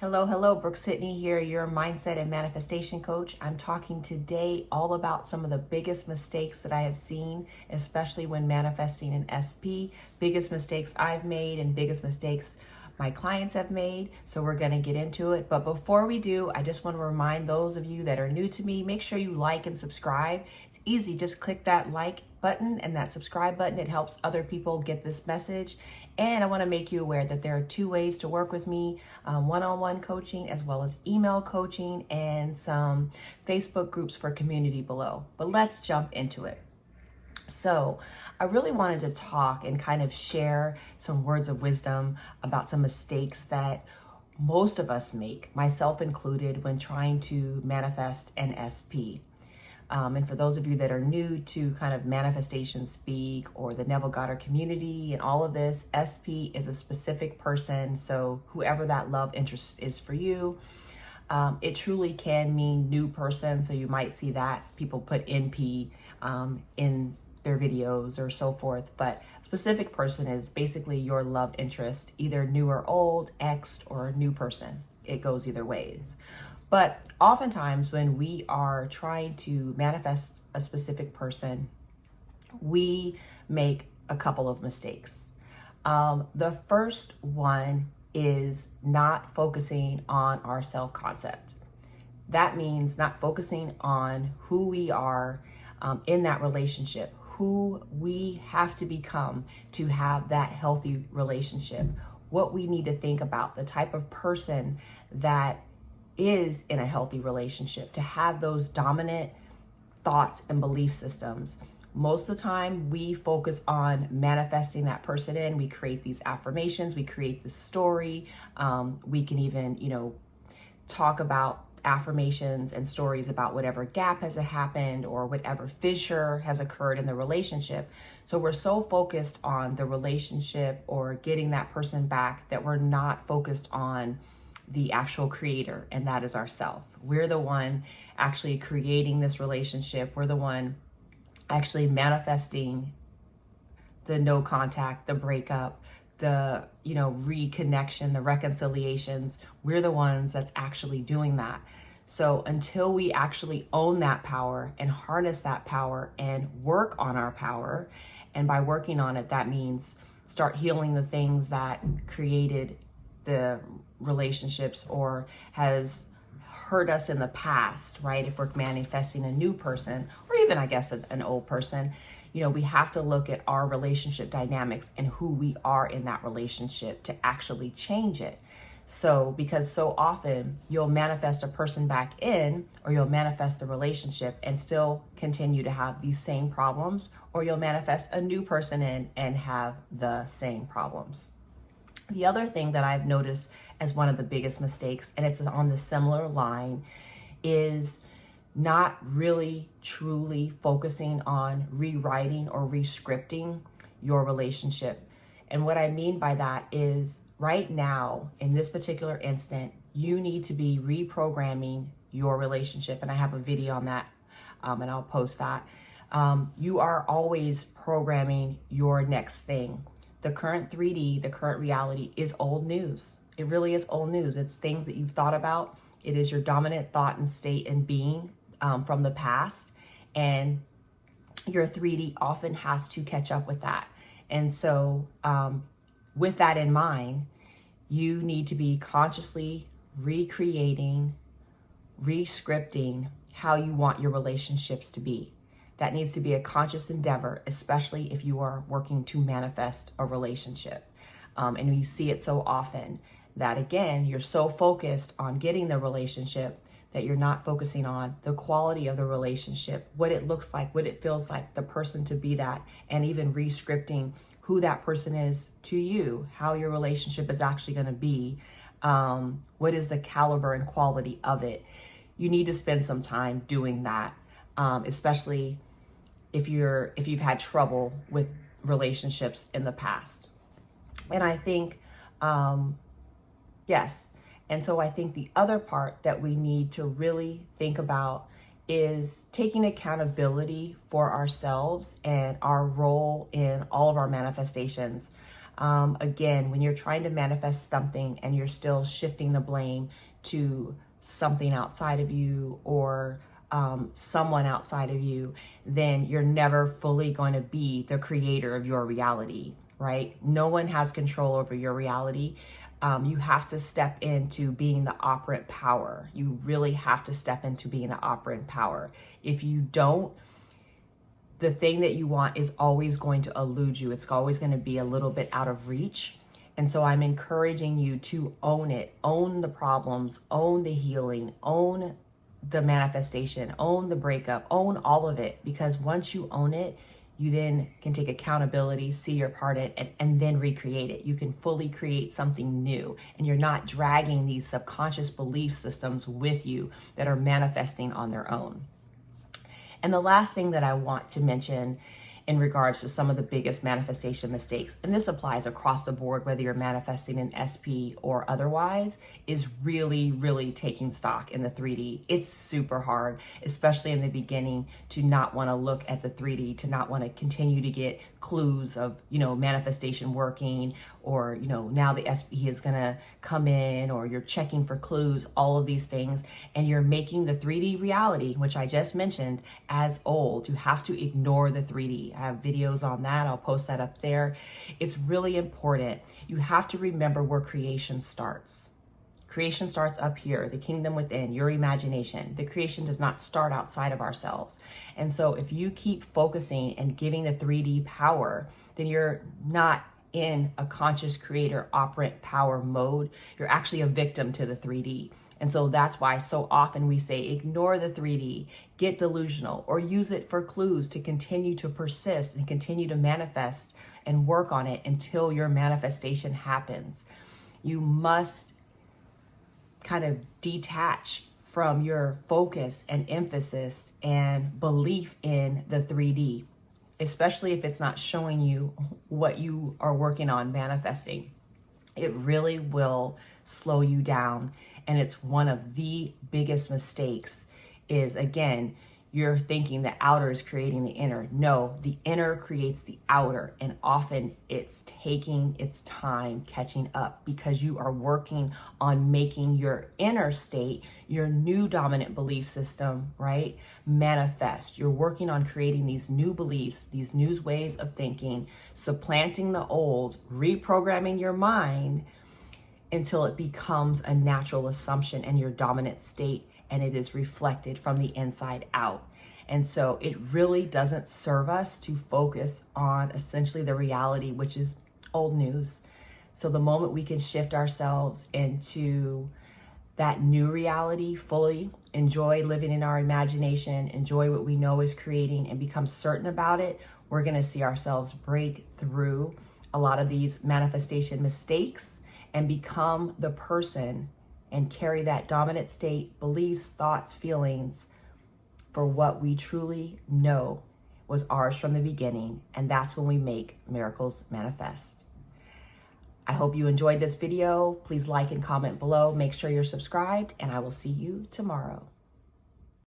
Hello, Brooke-Sidney here, your mindset and manifestation coach. I'm talking today all about some of the biggest mistakes that I have seen, especially when manifesting an SP, biggest mistakes I've made and biggest mistakes my clients have made. So we're going to get into it. But before we do, I just want to remind those of you that are new to me, make sure you like and subscribe. It's easy. Just click that like button and that subscribe button. It helps other people get this message. And I want to make you aware that there are two ways to work with me, one-on-one coaching as well as email coaching and some Facebook groups for community below. But let's jump into it. So I really wanted to talk and kind of share some words of wisdom about some mistakes that most of us make, myself included, when trying to manifest an SP. And for those of you that are new to kind of manifestation speak or the Neville Goddard community and all of this, SP is a specific person. So whoever that love interest is for you, it truly can mean new person. So you might see that people put NP in their videos or so forth, but specific person is basically your love interest, either new or old, ex or new person. It goes either ways. But oftentimes when we are trying to manifest a specific person, we make a couple of mistakes. The first one is not focusing on our self-concept. That means not focusing on who we are in that relationship, who we have to become to have that healthy relationship, what we need to think about, the type of person that is in a healthy relationship, to have those dominant thoughts and belief systems. Most of the time we focus on manifesting that person in. We create these affirmations, we create the story. We can even, talk about affirmations and stories about whatever gap has happened or whatever fissure has occurred in the relationship. So we're so focused on the relationship or getting that person back that we're not focused on the actual creator, and that is ourself. We're the one actually creating this relationship. We're the one actually manifesting the no contact, the breakup, the reconnection, the reconciliations. We're the ones that's actually doing that. So until we actually own that power and harness that power and work on our power, and by working on it, that means start healing the things that created the relationships or has hurt us in the past, right? If we're manifesting a new person or even, I guess, an old person, we have to look at our relationship dynamics and who we are in that relationship to actually change it. So, because so often you'll manifest a person back in, or you'll manifest a relationship and still continue to have these same problems, or you'll manifest a new person in and have the same problems. The other thing that I've noticed as one of the biggest mistakes, and it's on the similar line, is not really truly focusing on rewriting or rescripting your relationship. And what I mean by that is right now, in this particular instant, you need to be reprogramming your relationship. And I have a video on that, and I'll post that. You are always programming your next thing. The current 3D, the current reality is old news. It really is old news. It's things that you've thought about. It is your dominant thought and state and being from the past. And your 3D often has to catch up with that. And so with that in mind, you need to be consciously recreating, rescripting how you want your relationships to be. That needs to be a conscious endeavor, especially if you are working to manifest a relationship. And you see it so often that, again, you're so focused on getting the relationship that you're not focusing on the quality of the relationship, what it looks like, what it feels like, the person to be that, and even rescripting who that person is to you, how your relationship is actually going to be, what is the caliber and quality of it. You need to spend some time doing that, especially if you've had trouble with relationships in the past. And I think, yes. And so I think the other part that we need to really think about is taking accountability for ourselves and our role in all of our manifestations. Again, when you're trying to manifest something and you're still shifting the blame to something outside of you or someone outside of you, then you're never fully going to be the creator of your reality, right? No one has control over your reality. You have to step into being the operant power. You really have to step into being the operant power. If you don't, the thing that you want is always going to elude you. It's always going to be a little bit out of reach. And so I'm encouraging you to own it, own the problems, own the healing, own the manifestation, own the breakup, own all of it. Because once you own it, you then can take accountability, see your part in it, and then recreate it. You can fully create something new, and you're not dragging these subconscious belief systems with you that are manifesting on their own. And the last thing that I want to mention in regards to some of the biggest manifestation mistakes, and this applies across the board, whether you're manifesting in SP or otherwise, is really, really taking stock in the 3D. It's super hard, especially in the beginning, to not want to look at the 3D, to not want to continue to get clues of, manifestation working, or, now the SP is going to come in, or you're checking for clues, all of these things, and you're making the 3D reality, which I just mentioned, as old. You have to ignore the 3D. I have videos on that. I'll post that up there. It's really important. You have to remember where creation starts. Creation starts up here, the kingdom within, your imagination. The creation does not start outside of ourselves. And so if you keep focusing and giving the 3D power, then you're not in a conscious creator operant power mode. You're actually a victim to the 3D. And so that's why so often we say, ignore the 3D, get delusional, or use it for clues to continue to persist and continue to manifest and work on it until your manifestation happens. You must kind of detach from your focus and emphasis and belief in the 3D, especially if it's not showing you what you are working on manifesting. It really will slow you down. And it's one of the biggest mistakes is, again, you're thinking the outer is creating the inner. No, the inner creates the outer. And often it's taking its time catching up because you are working on making your inner state, your new dominant belief system, right, manifest. You're working on creating these new beliefs, these new ways of thinking, supplanting the old, reprogramming your mind until it becomes a natural assumption and your dominant state, and it is reflected from the inside out. And so it really doesn't serve us to focus on essentially the reality, which is old news. So the moment we can shift ourselves into that new reality fully, enjoy living in our imagination, enjoy what we know is creating, and become certain about it, we're going to see ourselves break through a lot of these manifestation mistakes and become the person and carry that dominant state, beliefs, thoughts, feelings for what we truly know was ours from the beginning. And that's when we make miracles manifest. I hope you enjoyed this video. Please like and comment below. Make sure you're subscribed, and I will see you tomorrow.